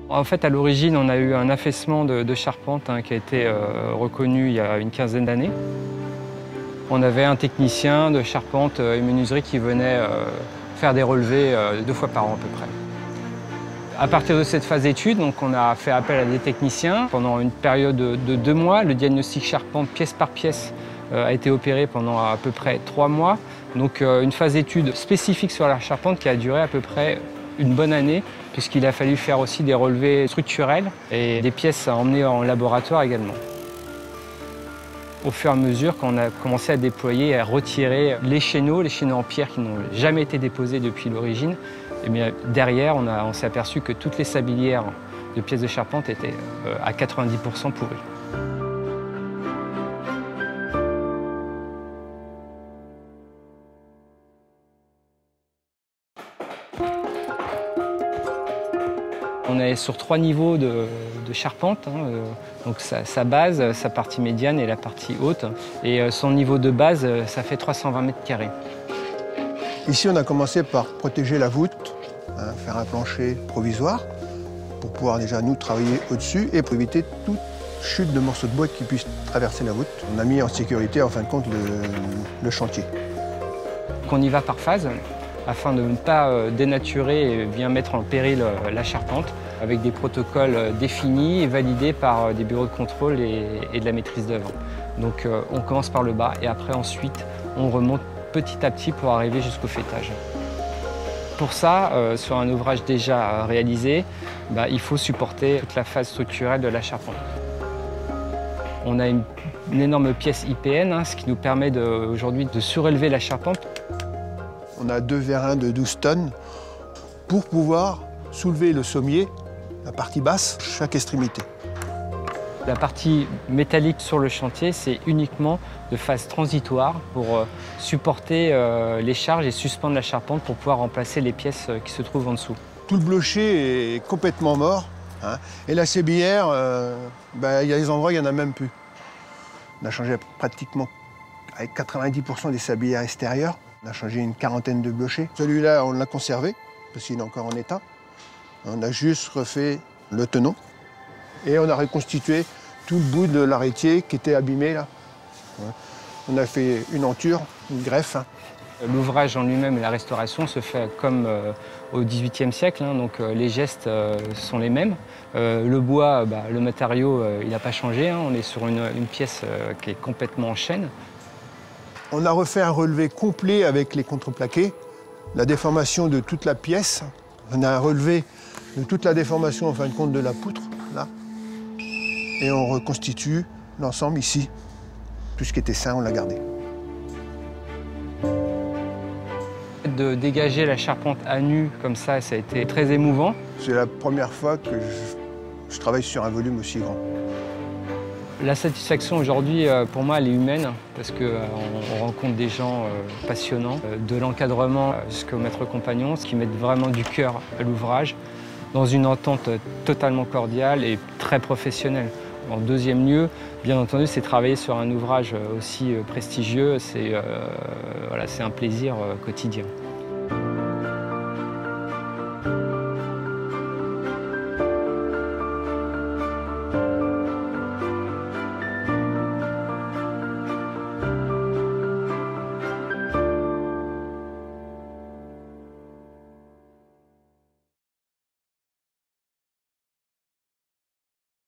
En fait, à l'origine, on a eu un affaissement de charpente qui a été reconnu il y a une quinzaine d'années. On avait un technicien de charpente et menuiserie qui venait faire des relevés 2 fois par an à peu près. À partir de cette phase d'étude, on a fait appel à des techniciens. Pendant une période de 2 mois, le diagnostic charpente pièce par pièce a été opéré pendant à peu près 3 mois. Donc une phase d'étude spécifique sur la charpente qui a duré à peu près une bonne année, puisqu'il a fallu faire aussi des relevés structurels et des pièces à emmener en laboratoire également. Au fur et à mesure, quand on a commencé à déployer et à retirer les chéneaux en pierre qui n'ont jamais été déposés depuis l'origine, et bien derrière, on s'est aperçu que toutes les sablières de pièces de charpente étaient à 90% pourries. On est sur 3 niveaux de charpente, donc sa base, sa partie médiane et la partie haute. Et son niveau de base, ça fait 320 mètres carrés. Ici, on a commencé par protéger la voûte, faire un plancher provisoire pour pouvoir déjà nous travailler au-dessus et pour éviter toute chute de morceaux de bois qui puissent traverser la voûte. On a mis en sécurité, en fin de compte, le chantier. On y va par phase, afin de ne pas dénaturer et bien mettre en péril la charpente, avec des protocoles définis et validés par des bureaux de contrôle et de la maîtrise d'œuvre. Donc on commence par le bas et après ensuite on remonte petit à petit pour arriver jusqu'au faîtage. Pour ça, sur un ouvrage déjà réalisé, il faut supporter toute la phase structurelle de la charpente. On a une énorme pièce IPN, ce qui nous permet aujourd'hui de surélever la charpente. On a 2 vérins de 12 tonnes pour pouvoir soulever le sommier, la partie basse, chaque extrémité. La partie métallique sur le chantier, c'est uniquement de phase transitoire pour supporter les charges et suspendre la charpente pour pouvoir remplacer les pièces qui se trouvent en dessous. Tout le blocher est complètement mort. Et la sébillière, il y a des endroits où il n'y en a même plus. On a changé pratiquement avec 90% des sablières extérieures. On a changé une quarantaine de blochers. Celui-là, on l'a conservé, parce qu'il est encore en état. On a juste refait le tenon. Et on a reconstitué tout le bout de l'arrêtier qui était abîmé, là. On a fait une enture, une greffe. L'ouvrage en lui-même et la restauration se fait comme au XVIIIe siècle, donc les gestes sont les mêmes. Le bois, le matériau, il n'a pas changé. On est sur une pièce qui est complètement en chêne. On a refait un relevé complet avec les contreplaqués, la déformation de toute la pièce. On a un relevé de toute la déformation, en fin de compte, de la poutre, là. Et on reconstitue l'ensemble ici. Tout ce qui était sain, on l'a gardé. De dégager la charpente à nu comme ça a été très émouvant. C'est la première fois que je travaille sur un volume aussi grand. La satisfaction aujourd'hui, pour moi, elle est humaine parce qu'on rencontre des gens passionnants, de l'encadrement jusqu'au maître compagnon, ce qui met vraiment du cœur à l'ouvrage, dans une entente totalement cordiale et très professionnelle. En deuxième lieu, bien entendu, c'est travailler sur un ouvrage aussi prestigieux, c'est un plaisir quotidien.